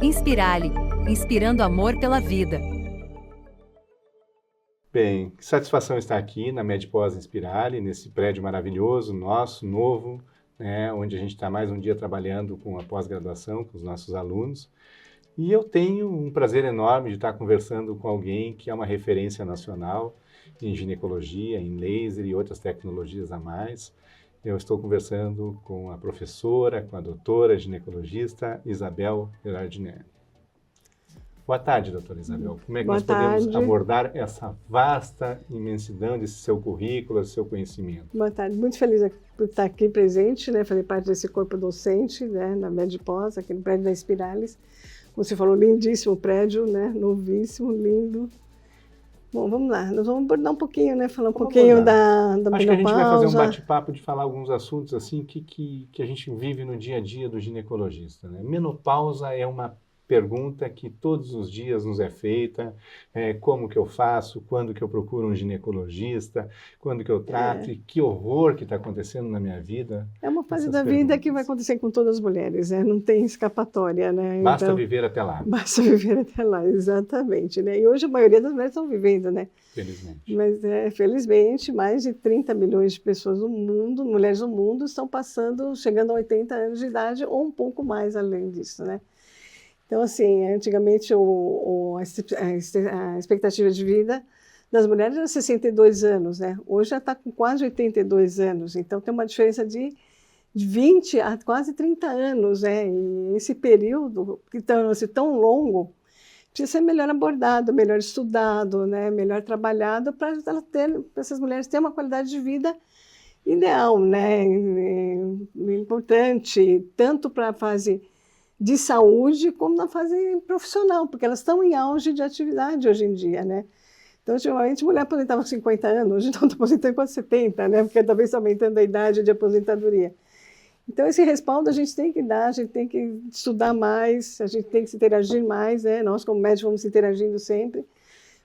Inspirali, inspirando amor pela vida. Bem, que satisfação estar aqui na Medpós Inspirali, nesse prédio maravilhoso, nosso, novo, né, onde a gente está mais um dia trabalhando com a pós-graduação, com os nossos alunos. E eu tenho um prazer enorme de estar conversando com alguém que é uma referência nacional em ginecologia, em laser e outras tecnologias a mais. Eu estou conversando com a professora, com a doutora ginecologista Isabel Gerardinelli. Boa tarde, doutora Isabel. Como é que nós podemos abordar essa vasta imensidão desse seu currículo, desse seu conhecimento? Boa tarde. Muito feliz por estar aqui presente, né? Fazer parte desse corpo docente, né? Na Medpós, aqui no prédio da Inspiralis. Como você falou, lindíssimo prédio, né? Novíssimo, lindo. Bom, vamos lá. Nós vamos abordar um pouquinho, né? Falar um pouquinho da menopausa. Acho que a gente vai fazer um bate-papo de falar alguns assuntos assim que a gente vive no dia a dia do ginecologista, né? Menopausa é uma pergunta que todos os dias nos é feita, como que eu faço, quando que eu procuro um ginecologista, quando que eu trato, e que horror que está acontecendo na minha vida. É uma fase da vida que vai acontecer com todas as mulheres, né? Não tem escapatória, né? Basta então, viver até lá. Basta viver até lá, exatamente, né? E hoje a maioria das mulheres estão vivendo, né? Felizmente. Mas, felizmente, mais de 30 milhões de pessoas no mundo, mulheres no mundo, estão chegando a 80 anos de idade ou um pouco mais além disso, né? Então, assim, antigamente a expectativa de vida das mulheres era 62 anos, né? Hoje já está com quase 82 anos, então tem uma diferença de 20 a quase 30 anos, né? E esse período, que torna-se tão longo, precisa ser melhor abordado, melhor estudado, né? Melhor trabalhado para essas mulheres terem uma qualidade de vida ideal, né? Importante, tanto para a fase de saúde como na fase profissional, porque elas estão em auge de atividade hoje em dia, né? Então, antigamente, a mulher aposentava com 50 anos, hoje não está aposentando com 70, né? Porque talvez está aumentando a idade de aposentadoria. Então, esse respaldo a gente tem que dar, a gente tem que estudar mais, a gente tem que se interagir mais, né? Nós, como médicos, vamos se interagindo sempre.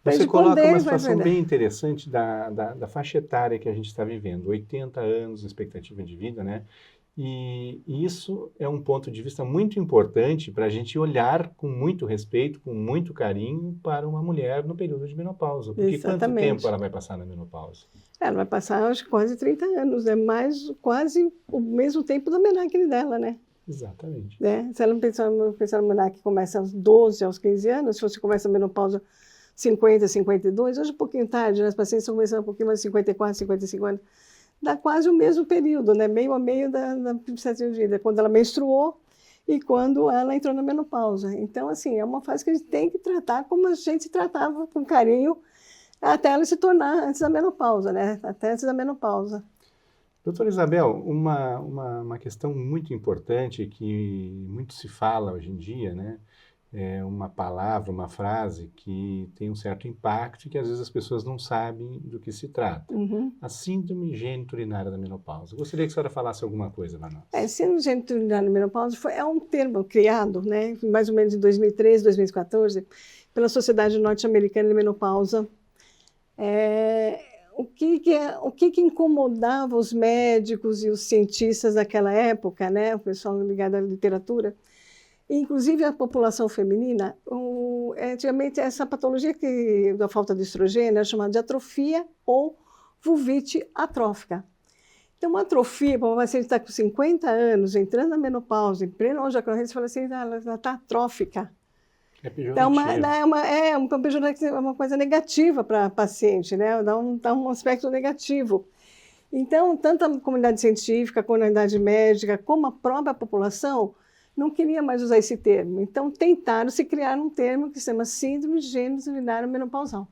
Você coloca uma situação bem interessante da faixa etária que a gente está vivendo, 80 anos, expectativa de vida, né? E isso é um ponto de vista muito importante para a gente olhar com muito respeito, com muito carinho para uma mulher no período de menopausa. Porque Exatamente. Quanto tempo ela vai passar na menopausa? Ela vai passar, acho que quase 30 anos, né? Mais quase o mesmo tempo da menarque dela, né? Exatamente. Né? Se ela não pensar na menarque que começa aos 12, aos 15 anos, se você começa a menopausa 50, 52, hoje é um pouquinho tarde, né? As pacientes estão começando um pouquinho mais 54, 55 anos. Dá quase o mesmo período, né? Meio a meio da expectativa de vida, quando ela menstruou e quando ela entrou na menopausa. Então, assim, é uma fase que a gente tem que tratar como a gente se tratava com carinho até ela se tornar antes da menopausa, né? Até antes da menopausa. Doutora Isabel, uma questão muito importante que muito se fala hoje em dia, né? É uma palavra, uma frase que tem um certo impacto e que às vezes as pessoas não sabem do que se trata. Uhum. A síndrome gênito-urinária da menopausa. Gostaria que a senhora falasse alguma coisa para nós. Síndrome gênito-urinária da menopausa é um termo criado, né, mais ou menos em 2013, 2014, pela Sociedade Norte-Americana de Menopausa. O que incomodava os médicos e os cientistas daquela época, né, o pessoal ligado à literatura, inclusive a população feminina, antigamente essa patologia da falta de estrogênio é chamada de atrofia ou vulvite atrófica. Então, uma atrofia, para uma paciente que está com 50 anos, entrando na menopausa, em pleno auge da cronície, você fala assim, ela está atrófica. É pejorativo. Então, é uma coisa negativa para a paciente, né? Dá um aspecto negativo. Então, tanto a comunidade científica, a comunidade médica, como a própria população, não queria mais usar esse termo. Então, tentaram se criar um termo que se chama síndrome gênito-urinária menopausal.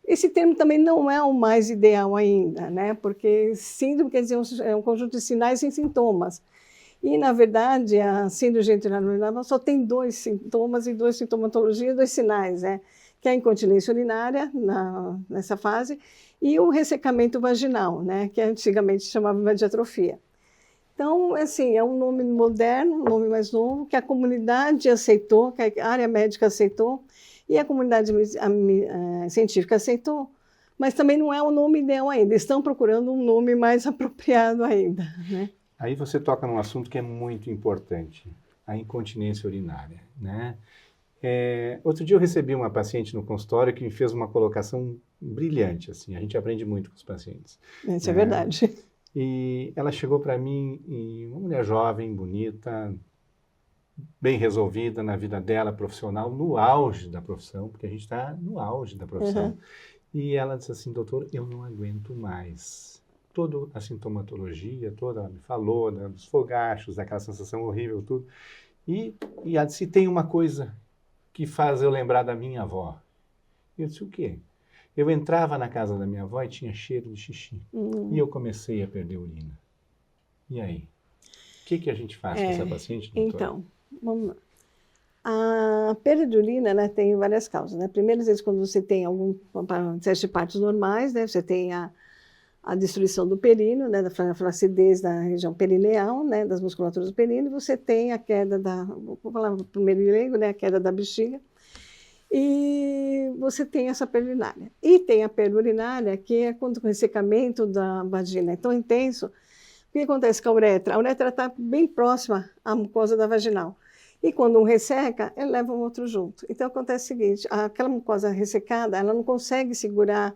Esse termo também não é o mais ideal ainda, né? Porque síndrome quer dizer é um conjunto de sinais e sintomas. E, na verdade, a síndrome gênito-urinária menopausal só tem 2 sintomas e 2 sintomatologias, 2 sinais, né? Que é a incontinência urinária, nessa fase, e o ressecamento vaginal, né? Que antigamente se chamava de atrofia. Então, assim, é um nome moderno, um nome mais novo, que a comunidade aceitou, que a área médica aceitou, e a comunidade científica aceitou, mas também não é o nome ideal ainda. Estão procurando um nome mais apropriado ainda, né? Aí você toca num assunto que é muito importante. a incontinência urinária, né? Outro dia eu recebi uma paciente no consultório que me fez uma colocação brilhante, assim, a gente aprende muito com os pacientes. Isso é verdade. E ela chegou para mim, uma mulher jovem, bonita, bem resolvida na vida dela, profissional, no auge da profissão, porque a gente está no auge da profissão. Uhum. E ela disse assim, doutor, eu não aguento mais. Toda a sintomatologia, toda, ela me falou, né, dos fogachos, daquela sensação horrível, tudo. E ela disse, tem uma coisa que faz eu lembrar da minha avó. Eu disse, o quê? Eu entrava na casa da minha avó e tinha cheiro de xixi. E eu comecei a perder urina. E aí? O que a gente faz com essa paciente, doutora? Então, vamos lá. A perda de urina, né, tem várias causas, né? Primeiro, às vezes, quando você tem algum excesso de partos normais, né, você tem a destruição do períneo, né, da flacidez da região perineal, né, das musculaturas do períneo, e você tem a queda vou falar primeiro em leigo, né, a queda da bexiga, e você tem essa perda urinária. E tem a perda urinária, que é quando o ressecamento da vagina é tão intenso. O que acontece com a uretra? A uretra está bem próxima à mucosa da vaginal. E quando um resseca, ele leva um outro junto. Então, acontece o seguinte, aquela mucosa ressecada, ela não consegue segurar,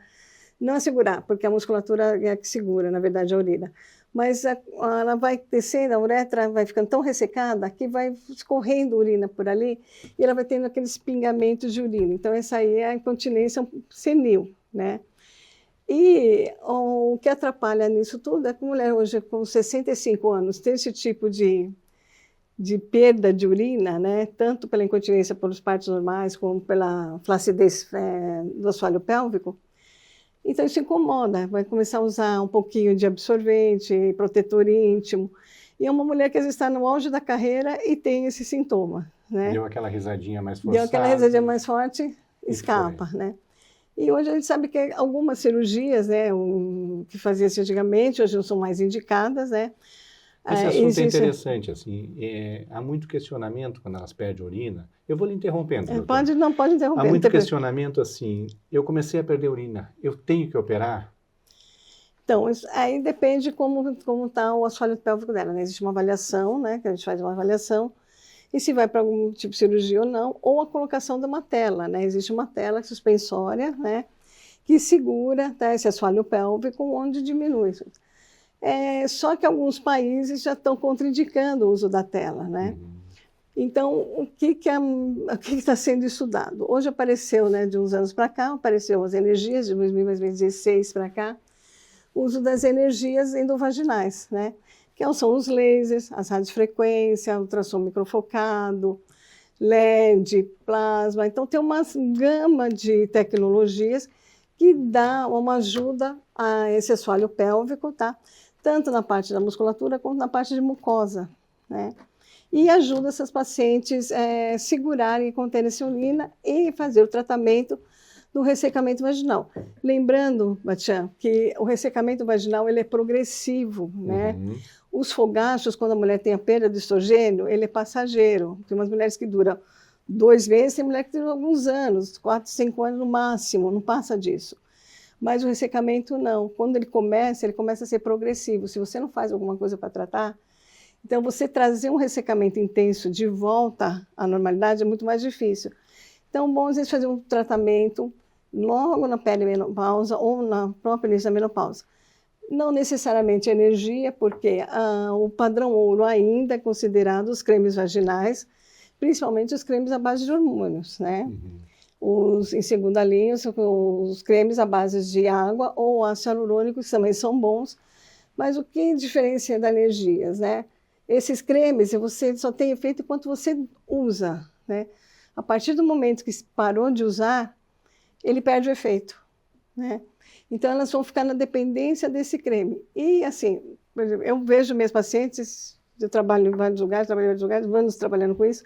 não é segurar, porque a musculatura é a que segura, na verdade, a urina. Mas ela vai descendo, a uretra vai ficando tão ressecada que vai escorrendo urina por ali e ela vai tendo aqueles pingamentos de urina. Então, essa aí é a incontinência senil, né? E o que atrapalha nisso tudo é que a mulher hoje, com 65 anos, tem esse tipo de perda de urina, né? Tanto pela incontinência pelos partos normais, como pela flacidez do assoalho pélvico. Então, isso incomoda, vai começar a usar um pouquinho de absorvente, protetor íntimo. E é uma mulher que às vezes está no auge da carreira e tem esse sintoma, né? Deu aquela risadinha mais forçada. Deu aquela risadinha mais forte, escapa, né? E hoje a gente sabe que algumas cirurgias, né, que fazia-se antigamente, hoje não são mais indicadas, né? Esse assunto é interessante, assim, há muito questionamento quando elas perdem urina. Eu vou lhe interrompendo, doutor. Não pode interromper. Há muito questionamento assim, eu comecei a perder urina, eu tenho que operar? Então, aí depende como está o assoalho pélvico dela, né? Existe uma avaliação, né, que a gente faz uma avaliação, e se vai para algum tipo de cirurgia ou não, ou a colocação de uma tela, né? Existe uma tela suspensória, né, que segura, tá, esse assoalho pélvico, onde diminui. Só que alguns países já estão contraindicando o uso da tela, né? Então, o que está sendo estudado? Hoje apareceu, né, de uns anos para cá, apareceu as energias, de 2016 para cá, o uso das energias endovaginais, né? Que são os lasers, as radiofrequências, ultrassom microfocado, LED, plasma. Então, tem uma gama de tecnologias que dá uma ajuda a esse assoalho pélvico, tá? Tanto na parte da musculatura quanto na parte de mucosa, né? E ajuda essas pacientes a segurarem e conterem essa urina e fazer o tratamento do ressecamento vaginal. Lembrando, Batian, que o ressecamento vaginal ele é progressivo, né? Os fogachos, quando a mulher tem a perda do estrogênio, ele é passageiro. Tem umas mulheres que duram 2 meses, tem mulher que dura alguns anos, 4, 5 anos no máximo, não passa disso. Mas o ressecamento não. Quando ele começa a ser progressivo. Se você não faz alguma coisa para tratar, então você trazer um ressecamento intenso de volta à normalidade é muito mais difícil. Então, bom, às vezes fazer um tratamento logo na perimenopausa ou na própria início da menopausa. Não necessariamente energia, porque o padrão ouro ainda é considerado os cremes vaginais, principalmente os cremes à base de hormônios, né? Em segunda linha, os cremes à base de água ou ácido hialurônico, que também são bons, mas o que diferencia das energias, né? Esses cremes, você só tem efeito enquanto você usa, né? A partir do momento que parou de usar, ele perde o efeito, né? Então, elas vão ficar na dependência desse creme. E, assim, por exemplo, eu vejo meus pacientes, eu trabalho em vários lugares, anos trabalhando com isso,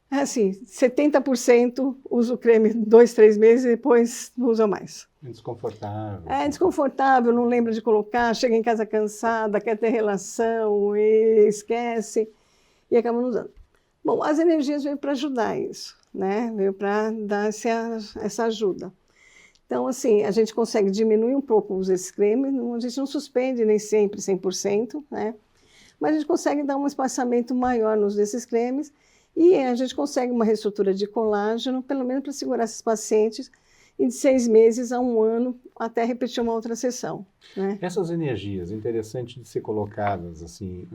assim, 70% usa o creme 2, 3 meses e depois não usa mais. É desconfortável. É desconfortável, não lembra de colocar, chega em casa cansada, quer ter relação e esquece e acaba não usando. Bom, as energias veio para ajudar isso, né? Veio para dar essa ajuda. Então, assim, a gente consegue diminuir um pouco o uso desses cremes, a gente não suspende nem sempre 100%, né? mas a gente consegue dar um espaçamento maior nos desses cremes e a gente consegue uma reestrutura de colágeno, pelo menos para segurar esses pacientes, e de 6 meses a 1 ano, até repetir uma outra sessão. Né? Essas energias, interessante de ser colocadas, assim,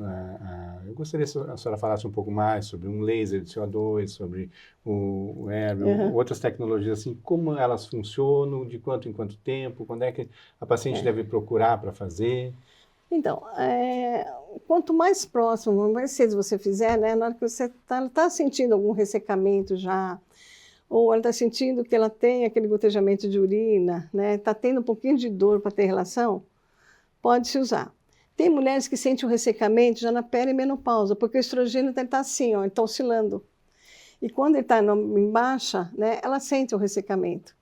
eu gostaria que a senhora falasse um pouco mais sobre um laser de CO2, sobre o Aerial, outras tecnologias, assim, como elas funcionam, de quanto em quanto tempo, quando é que a paciente deve procurar para fazer? Então, quanto mais próximo, mais cedo você fizer, né, na hora que você está sentindo algum ressecamento já, ou ela está sentindo que ela tem aquele gotejamento de urina, né, está tendo um pouquinho de dor para ter relação, pode-se usar. Tem mulheres que sentem um ressecamento já na perimenopausa, porque o estrogênio está assim, ó, ele está oscilando. E quando ele está em baixa, né, ela sente o ressecamento.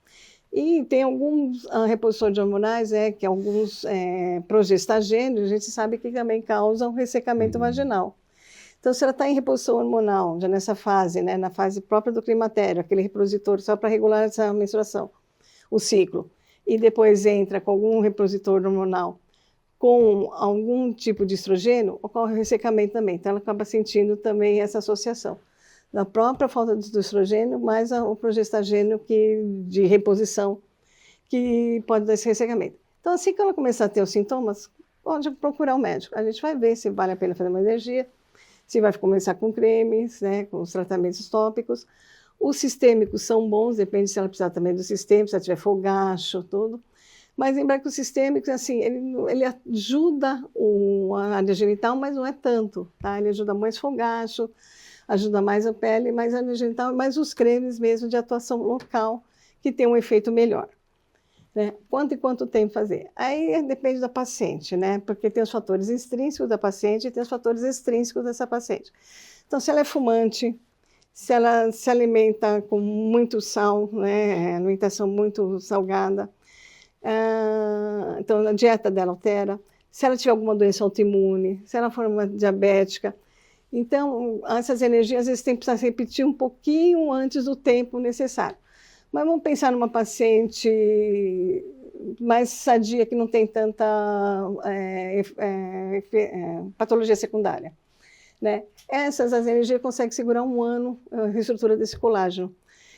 E tem alguns reposições de hormonais, que alguns progestagênios, a gente sabe que também causam ressecamento vaginal. Então, se ela está em reposição hormonal, já nessa fase, né, na fase própria do climatério, aquele repositor só para regular essa menstruação, o ciclo, e depois entra com algum repositor hormonal com algum tipo de estrogênio, ocorre o ressecamento também. Então, ela acaba sentindo também essa associação da própria falta do estrogênio, mais o progestagênio de reposição, que pode dar esse ressecamento. Então, assim que ela começar a ter os sintomas, pode procurar um médico. A gente vai ver se vale a pena fazer uma energia, se vai começar com cremes, né, com os tratamentos tópicos. Os sistêmicos são bons, depende se ela precisar também do sistêmico, se ela tiver fogacho, tudo. Mas lembrar que o sistêmico, assim, ele ajuda a área genital, mas não é tanto, tá? Ele ajuda mais fogacho, ajuda mais a pele, mais a área genital, mais os cremes mesmo de atuação local, que tem um efeito melhor. Né? Quanto e quanto tempo fazer? Aí depende da paciente, né? Porque tem os fatores intrínsecos da paciente e tem os fatores extrínsecos dessa paciente. Então, se ela é fumante, se ela se alimenta com muito sal, né? Alimentação muito salgada, então a dieta dela altera. Se ela tiver alguma doença autoimune, se ela for uma diabética, então essas energias às vezes tem que precisar se repetir um pouquinho antes do tempo necessário. Mas vamos pensar numa paciente mais sadia, que não tem tanta patologia secundária. Né? As energias conseguem segurar 1 ano a reestrutura desse colágeno.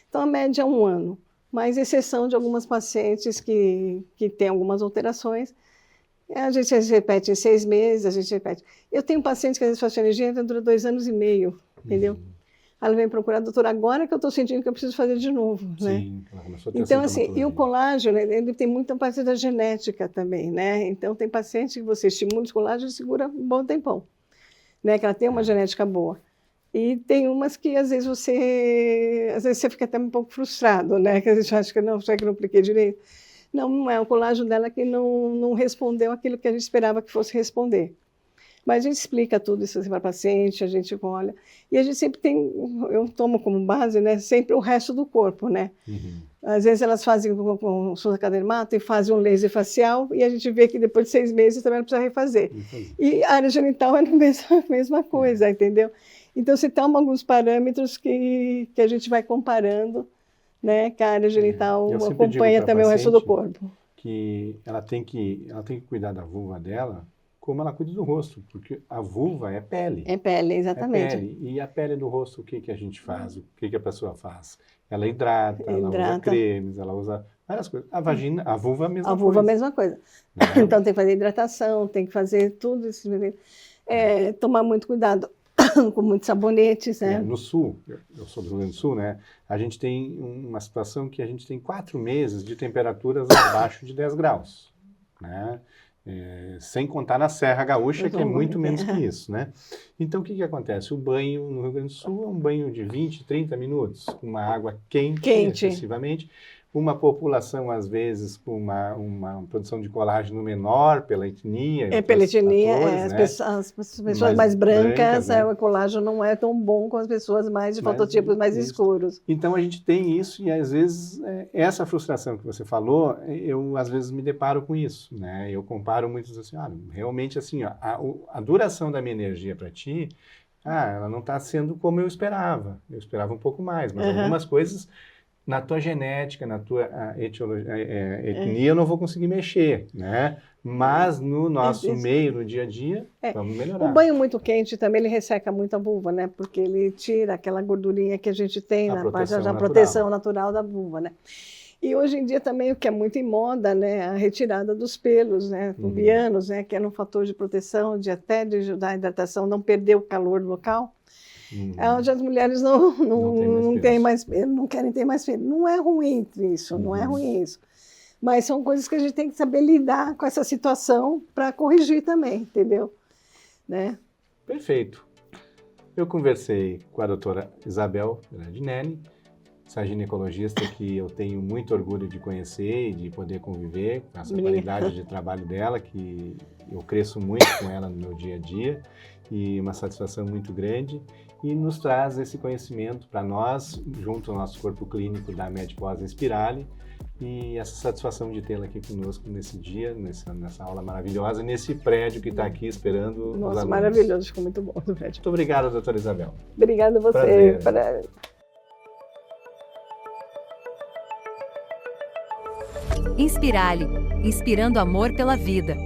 Então, a média é 1 ano, mas exceção de algumas pacientes que têm algumas alterações. A gente repete em 6 meses, a gente repete. Eu tenho pacientes que às vezes fazem energia e dura 2 anos e meio, entendeu? Ela vem procurar, doutora, agora que eu estou sentindo que eu preciso fazer de novo, né? Sim, ela começou a ter então, assim, e o colágeno, ele tem muita parte da genética também, né? Então, tem paciente que você estimula o colágeno e segura um bom tempão, né? Que ela tem uma genética boa. E tem umas que, às vezes, você fica até um pouco frustrado, né? Que a gente acha que não, será que eu não apliquei direito? Não é o colágeno dela que não respondeu aquilo que a gente esperava que fosse responder. Mas a gente explica tudo isso para a paciente, a gente olha. E a gente sempre eu tomo como base, né, sempre o resto do corpo, né? Às vezes elas fazem com sulca dermato e fazem um laser facial e a gente vê que depois de 6 meses também ela precisa refazer. E a área genital é a mesma coisa, entendeu? Então, você toma alguns parâmetros que a gente vai comparando, né? Que a área genital acompanha também o resto do corpo. Que ela tem que cuidar da vulva dela como ela cuida do rosto, porque a vulva é pele. É pele, exatamente. É pele. E a pele do rosto, o que a gente faz? O que a pessoa faz? Ela hidrata, ela usa cremes, ela usa várias coisas. A vagina, a vulva é a mesma coisa. A vulva é a mesma coisa. Então, tem que fazer hidratação, tem que fazer tudo isso. Tomar muito cuidado com muitos sabonetes, né? No sul, eu sou do Rio Grande do Sul, né? A gente tem uma situação que a gente tem 4 meses de temperaturas abaixo de 10 graus, né? Sem contar na Serra Gaúcha, que é muito menos que isso, né? Então, o que acontece? O banho no Rio Grande do Sul é um banho de 20, 30 minutos, com uma água quente. Excessivamente. Uma população, às vezes, com uma produção de colágeno menor pela etnia. Pela etnia, as pessoas mais brancas, né? O colágeno não é tão bom com as pessoas de fototipos mais escuros. Então, a gente tem isso e, às vezes, essa frustração que você falou, eu, às vezes, me deparo com isso, né? Eu comparo muito assim, realmente, assim, a duração da minha energia para ti, ela não está sendo como eu esperava. Eu esperava um pouco mais, mas algumas coisas na tua genética, na tua etnia, eu não vou conseguir mexer, né? Mas no nosso meio, no dia a dia, vamos melhorar. O banho muito quente também, ele resseca muito a vulva, né? Porque ele tira aquela gordurinha que a gente tem na parte da proteção natural da vulva, né? E hoje em dia também o que é muito em moda, né? A retirada dos pelos, né? Pubianos, né? Que era um fator de proteção, de ajudar a hidratação, não perder o calor local. Onde as mulheres não querem ter mais pelo. Não é ruim isso, não é ruim isso. Mas são coisas que a gente tem que saber lidar com essa situação para corrigir também, entendeu? Né? Perfeito. Eu conversei com a doutora Isabel Gradinelli, essa ginecologista que eu tenho muito orgulho de conhecer e de poder conviver com essa qualidade de trabalho dela, que eu cresço muito com ela no meu dia a dia, e uma satisfação muito grande, e nos traz esse conhecimento para nós, junto ao nosso corpo clínico da Medpós Inspirali, e essa satisfação de tê-la aqui conosco nesse dia, nessa aula maravilhosa, nesse prédio que está aqui esperando os alunos. Maravilhoso, ficou muito bom o prédio. Muito obrigado, doutora Isabel. Obrigada a você. Inspirali, inspirando amor pela vida.